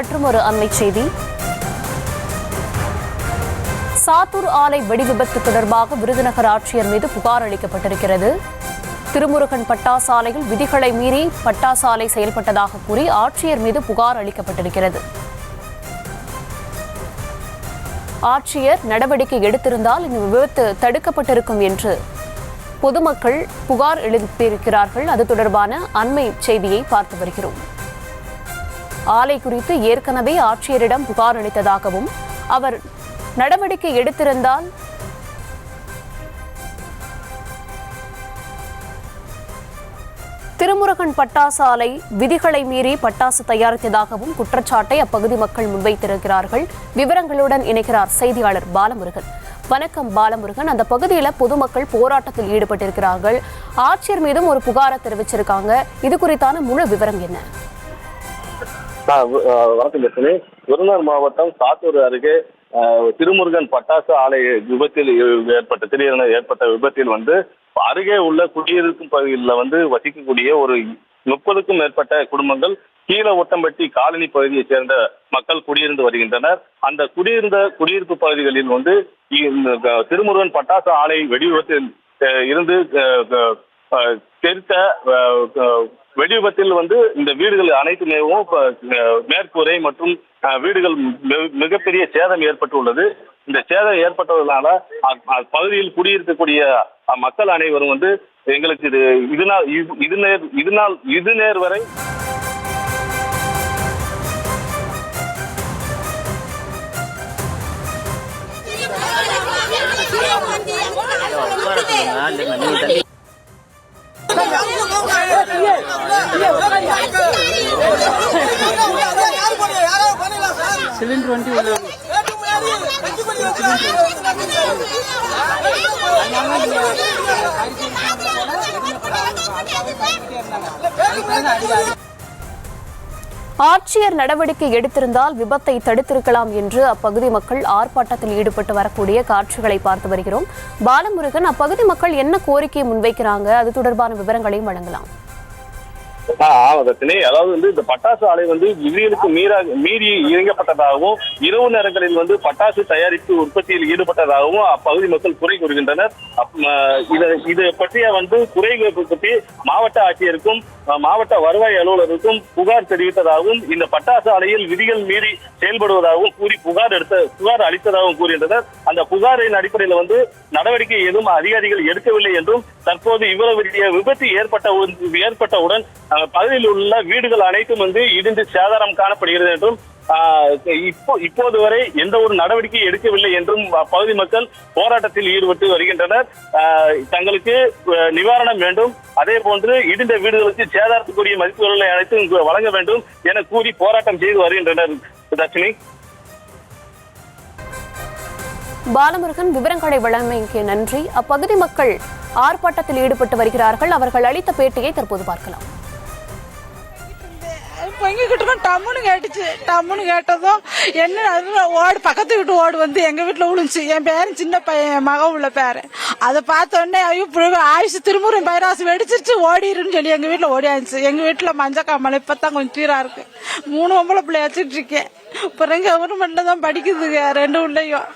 மற்றொரு அண்மை செய்தி. சாத்தூர் ஆலை வெடிவிபத்து தொடர்பாக விருதுநகர் ஆட்சியர் மீது புகார் அளிக்கப்பட்டிருக்கிறது. திருமுருகன் பட்டாசாலையில் விதிகளை மீறி பட்டாசாலை செயல்பட்டதாக கூறி ஆட்சியர் மீது புகார் அளிக்கப்பட்டிருக்கிறது. ஆட்சியர் நடவடிக்கை எடுத்திருந்தால் இந்த விபத்து தடுக்கப்பட்டிருக்கும் என்று பொதுமக்கள் புகார் எழுப்பியிருக்கிறார்கள். அது தொடர்பான அண்மை செய்தியை பார்த்து வருகிறோம். ஆலை குறித்து ஏற்கனவே ஆட்சியரிடம் புகார் அளித்ததாகவும் அவர் நடவடிக்கை எடுத்திருந்தால் திருமுருகன் பட்டாசாலை விதிகளை மீறி பட்டாசு தயாரித்ததாகவும் குற்றச்சாட்டை அப்பகுதி மக்கள் முன்வைத்திருக்கிறார்கள். விவரங்களுடன் இணைக்கிறார் செய்தியாளர் பாலமுருகன். வணக்கம் பாலமுருகன். அந்த பகுதியில் பொதுமக்கள் போராட்டத்தில் ஈடுபட்டிருக்கிறார்கள். ஆட்சியர் மீதும் ஒரு புகாரை தெரிவிச்சிருக்காங்க. இது குறித்தான முழு விவரம் என்ன? வணக்கம் பேசுகிறேன். விருதுநகர் மாவட்டம் சாத்தூர் அருகே திருமுருகன் பட்டாசு ஆலை விபத்தில் திடீரென ஏற்பட்ட விபத்தில் அருகே உள்ள குடியிருக்கும் பகுதியில் வசிக்கக்கூடிய ஒரு 30க்கும் மேற்பட்ட குடும்பங்கள் கீழ ஒட்டம்பட்டி காலனி பகுதியை சேர்ந்த மக்கள் குடியிருந்து வருகின்றனர். அந்த குடியிருப்பு பகுதிகளில் திருமுருகன் பட்டாசு ஆலை வெடி விபத்தில் இருந்து தெரித்த வெடி விபத்தில் இந்த வீடுகள் அனைத்துமே மேற்கூரை மற்றும் வீடுகள் மிகப்பெரிய சேதம் ஏற்பட்டுள்ளது. இந்த சேதம் ஏற்பட்டதுனால பகுதியில் குடியிருக்கக்கூடிய மக்கள் அனைவரும் எங்களுக்கு இது நேர் வரை சிலிண்டர் வண்டி உள்ள ஆட்சியர் நடவடிக்கை எடுத்திருந்தால் விபத்தை தடுத்திருக்கலாம் என்று அப்பகுதி மக்கள் ஆர்ப்பாட்டத்தில் ஈடுபட்டு வரக்கூடிய காட்சிகளை பார்த்து வருகிறோம். பாலமுருகன், அப்பகுதி மக்கள் என்ன கோரிக்கையை முன்வைக்கிறாங்க? அது தொடர்பான விவரங்களையும் வழங்கலாம். அதாவது இந்த பட்டாசு ஆலை விதிகளுக்கு மீறி இயங்கப்பட்டதாகவும் இரவு நேரங்களில் பட்டாசு தயாரிப்பு உற்பத்தியில் ஈடுபட்டதாகவும் அப்பகுதி மக்கள் குறை கூறுகின்றனர். இது பற்றிய குறை பற்றி மாவட்ட ஆட்சியருக்கும் மாவட்ட வருவாய் அலுவலருக்கும் புகார் தெரிவித்ததாகவும் இந்த பட்டாசு ஆலையில் விதிகள் மீறி செயல்படுவதாகவும் கூறி புகார் அளித்ததாகவும் கூறுகின்றனர். அந்த புகாரின் அடிப்படையில் நடவடிக்கை எதுவும் அதிகாரிகள் எடுக்கவில்லை என்றும் தற்போது இவ்வளவு விபத்து ஏற்பட்டவுடன் பகுதியில் உள்ள வீடுகள் அனைத்தும் இடிந்து சேதாரம் காணப்படுகிறது என்றும் இப்போது வரை எந்த ஒரு நடவடிக்கை எடுக்கவில்லை என்றும் அப்பகுதி மக்கள் போராட்டத்தில் ஈடுபட்டு வருகின்றனர். தங்களுக்கு நிவாரணம் வேண்டும், அதே போன்று இடிந்த வீடுகளுக்கு சேதாரத்துக்குரிய மதிப்புகளை அனைத்தும் வழங்க வேண்டும் என கூறி போராட்டம் செய்து வருகின்றனர். தர்ஷினி. பாலமுருகன், விவரங்களை வழங்கிய நன்றி. அப்பகுதி மக்கள் ஆர்ப்பாட்டத்தில் ஈடுபட்டு வருகிறார்கள். அவர்கள் அளித்த பேட்டியை தற்போது பார்க்கலாம். டம்முன்னு கேட்டுச்சு. டம்முன்னு கேட்டதும் என்ன ஓடு பக்கத்து வீட்டு ஓடு எங்க வீட்டுல விழுந்துச்சு. என் பேரன் சின்ன பையன், என் மக உள்ள பேரன். அதை பார்த்த உடனே ஆயுசு திருமுருகன் பைராசு வெடிச்சிருச்சு, ஓடிருன்னு சொல்லி எங்க வீட்டுல ஓடியாச்சு. எங்க வீட்டுல மஞ்சள் காமலை இப்பதான் கொஞ்சம் தீரா இருக்கு. 3 பொம்பளை பிள்ளை வச்சுட்டு இருக்கேன். பிறகு கவர்மெண்ட்ல தான் படிக்குதுங்க 2 பிள்ளையும்.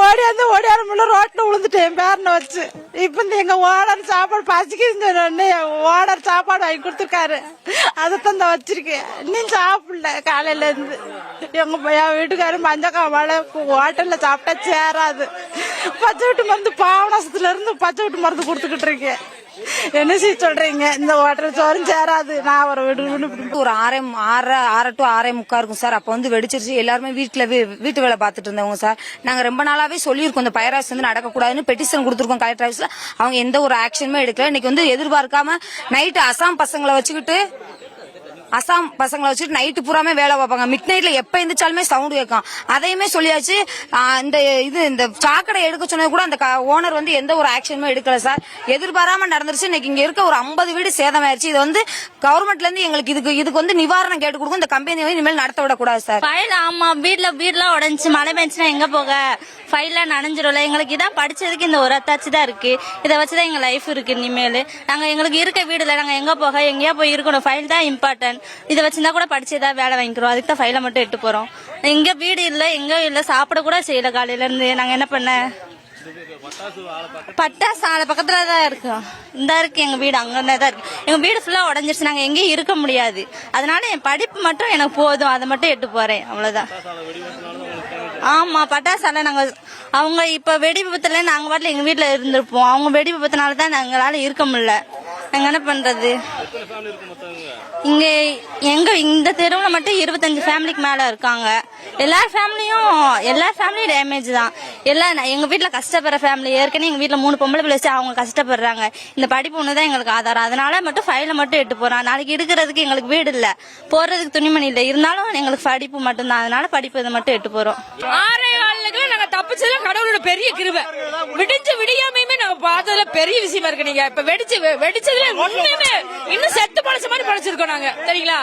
ஓடியாரு ரோட்ல விழுந்துட்டேன் பேரனை வச்சு. இப்ப எங்க ஓனர் சாப்பாடு பசிக்குதுன்னு ஓனர் சாப்பாடு வாங்கி கொடுத்துருக்காரு. அதைத்தான் வச்சிருக்கேன். இன்னும் சாப்பிடல காலையில இருந்து. என் வீட்டுக்காரு மஞ்சள் காமால ஹோட்டல்ல சாப்பிட்டா சேராது. பச்சை வீட்டு மருந்து பாவனாசத்துல இருந்து பச்சை வீட்டு மருந்து கொடுத்துக்கிட்டு இருக்கேன். என்ன செய்ய சொல்றீங்க? இந்த ஹோட்டல் சோறும் சேராது. நான் ஒரு ஒரு 6 to 6:45 இருக்கும் சார். அப்ப வெடிச்சிருச்சு. எல்லாருமே வீட்டு வேலை பார்த்துட்டு இருந்தவங்க சார். நாங்க ரொம்ப நாளாவே சொல்லியிருக்கோம் இந்த பைராஸ் நடக்கக்கூடாதுன்னு பெட்டிஷன் கொடுத்துருக்கோம் கலெக்டர் ஆஃபீஸ்ல. அவங்க எந்த ஒரு ஆக்ஷனுமே எடுக்கல. இன்னைக்கு எதிர்பார்க்காம நைட்டு அசாம் பசங்களை வச்சுக்கிட்டு நைட்டு பூராமே வேலை பார்ப்பாங்க. மிட் நைட்ல எப்ப எந்திரிச்சாலுமே சவுண்ட் கேட்கும். அதையுமே சொல்லியாச்சு. இந்த சாக்கடை எடுக்க சொன்னது கூட அந்த ஓனர் எந்த ஒரு ஆக்ஷனுமே எடுக்கல சார். எதிர்பாராம நடந்துருச்சு. இன்னைக்கு இங்க இருக்க ஒரு 50 வீடு சேதம் ஆயிடுச்சு. இது கவர்மெண்ட்ல இருந்து எங்களுக்கு இதுக்கு நிவாரணம் கேட்டு கொடுக்கும். இந்த கம்பெனி இனிமேல் நடத்த விடக்கூடாது சார். ஆமா, வீடுலாம் உடஞ்சி மழை பெஞ்சுனா எங்க போக? ஃபைல்லாம் நனைஞ்சிரும்ல. எங்களுக்கு இதான் படிச்சதுக்கு இந்த ஒரு அத்தாச்சு தான் இருக்கு. இதை வச்சுதான் எங்க லைஃப் இருக்கு. இனிமேல் நாங்க எங்களுக்கு இருக்க வீடுல நாங்க எங்க போக? எங்கேயா போய் இருக்கணும். ஃபைல் தான் இம்பார்ட்டன்ட். இதை வச்சிருந்தா கூட படிச்சு ஏதாவது வேலை வாங்கிக்கிறோம். அதுக்கு தான் ஃபைலை மட்டும் எட்டு போறோம். எங்க வீடு இல்லை, எங்க இல்லை, சாப்பிட கூட செய்யல காலையில இருந்து. நாங்க என்ன பண்ண? பட்டாசு ஆலை பக்கத்துல தான் இருக்கும். இந்த இருக்கு எங்க வீடு, அங்க தான் இருக்கு. எங்க வீடு ஃபுல்லா உடஞ்சிருச்சு. நாங்க எங்கேயும் இருக்க முடியாது. அதனால என் படிப்பு மட்டும் எனக்கு போதும், அதை மட்டும் எட்டு போறேன், அவ்வளவுதான். ஆமா, பட்டாசால நாங்க அவங்க இப்ப வெடி விபத்துல நாங்க பாட்டுல எங்க வீட்டுல இருந்திருப்போம். அவங்க வெடி விபத்துனாலதான் எங்களால இருக்க முடியல. நாங்க என்ன பண்றது? இங்க எங்க இந்த தெருவுல மட்டும் 25 ஃபேமிலிக்கு மேல இருக்காங்க. எல்லா ஃபேமிலியும் டேமேஜ் தான். எல்லாம் எங்க வீட்டுல கஷ்டப்படுற ஃபேமிலி. ஏற்கனவே எங்க வீட்டுல 3 பொம்பளை பிள்ளை வச்சு அவங்க கஷ்டப்படுறாங்க. இந்த படிப்பு ஒண்ணுதான் எங்களுக்கு ஆதாரம். அதனால மட்டும் ஃபைல மட்டும் எட்டு போறோம். நாளைக்கு எடுக்கிறதுக்கு எங்களுக்கு வீடு இல்ல, போறதுக்கு துணிமணி இல்ல, இருந்தாலும் எங்களுக்கு படிப்பு மட்டும்தான். அதனால படிப்பு இதை மட்டும் எட்டு போறோம். 6 நாங்க தப்பிச்சதுல கடவுளோட பெரிய கிருபை. விடியாமையுமே நாங்க பார்த்ததுல பெரிய விஷயமா இருக்கு. நீங்க இப்ப வெடிச்சதுல உண்மையுமே இன்னும் செத்து பழச்ச மாதிரி பழச்சிருக்கோம் நாங்க, சரிங்களா?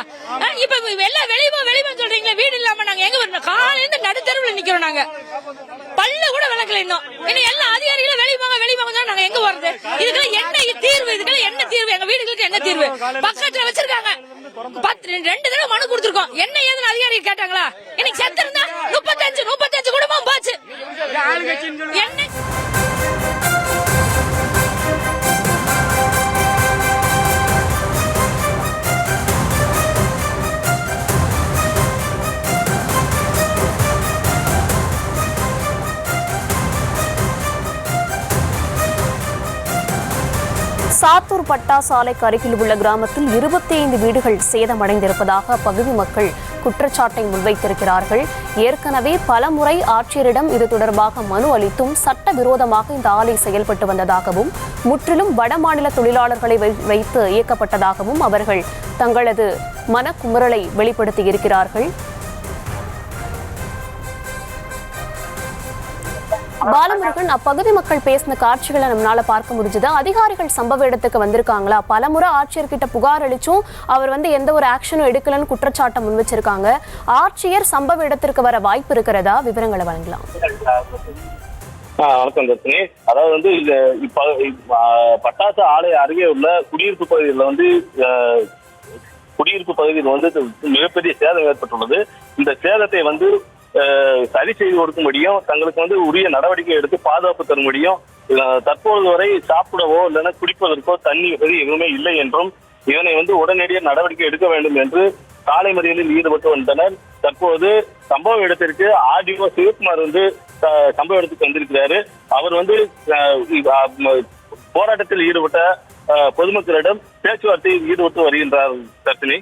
இப்ப எல்லாம் வெளியே சொல்றீங்களா? வீடு இல்லாம நாங்க எங்க வரணும்? காலையில நடுத்தருவுல நிக்கிறோம். நாங்க பல்ல கூட விளக்கல இன்னும். எல்லாம் அதிகாரிகளும் வெளியே வாங்க நாங்க எங்க வருது? இதுக்கெல்லாம் என்ன தீர்வு? என்ன தீர்வு? எங்க வீடுகளுக்கு என்ன தீர்வு? பக்கத்துல வச்சிருக்காங்க 2 தடவை மனு கொடுத்திருக்கோம். என்ன ஏதுன்னு அதிகாரிகள் கேட்டாங்களா? இன்னைக்கு செத்து இருந்தா 35 குடும்பம் போச்சு. என்ன சாத்தூர் பட்டாசு ஆலைக்கு அருகில் உள்ள கிராமத்தில் 25 வீடுகள் சேதமடைந்திருப்பதாக அப்பகுதி மக்கள் குற்றச்சாட்டை முன்வைத்திருக்கிறார்கள். ஏற்கனவே பலமுறை ஆட்சியரிடம் இது தொடர்பாக மனு அளித்தும் சட்டவிரோதமாக இந்த ஆலை செயல்பட்டு வந்ததாகவும், முற்றிலும் வடமாநில தொழிலாளர்களை வைத்து இயக்கப்பட்டதாகவும் அவர்கள் தங்களது மனக்குமுறலை வெளிப்படுத்தியிருக்கிறார்கள். பாலமுருகன், அப்பகுதி மக்கள் பேசின காட்சிகளை நம்மளால பார்க்க முடிஞ்சது. அதிகாரிகள் சம்பவ இடத்துக்கு வந்திருக்காங்களா? பலமுறை ஆட்சியர்கிட்ட புகார் அளிச்சும் அவர் எந்த ஒரு ஆக்ஷனும் எடுக்கலன்னு குற்றச்சாட்டை முன் வச்சிருக்காங்க. ஆட்சியர் சம்பவ இடத்திற்கு வர வாய்ப்பு இருக்கிறதா? விவரங்களை வழங்கலாம். வணக்கம் தர்ஷினி. அதாவது பட்டாசு ஆலை அருகே உள்ள குடியிருப்பு பகுதியில் மிகப்பெரிய சேதம் ஏற்பட்டுள்ளது. இந்த சேதத்தை சரி செய்து கொடுக்கும்படியும் தங்களுக்கு உரிய நடவடிக்கை எடுத்து பாதுகாப்பு தரும்படியும் தற்போது வரை சாப்பிடவோ இல்லைன்னா குடிப்பதற்கோ தண்ணி வசதி எதுவுமே இல்லை என்றும் இதனை உடனடியாக நடவடிக்கை எடுக்க வேண்டும் என்று சாலை மறியலில் ஈடுபட்டு வந்தனர். தற்போது சம்பவ இடத்திற்கு ஆர்டிஓ சிவகுமார் சம்பவ இடத்துக்கு வந்திருக்கிறாரு. அவர் போராட்டத்தில் ஈடுபட்ட பொதுமக்களிடம் பேச்சுவார்த்தையில் ஈடுபட்டு வருகின்றார். தர்ஷினி.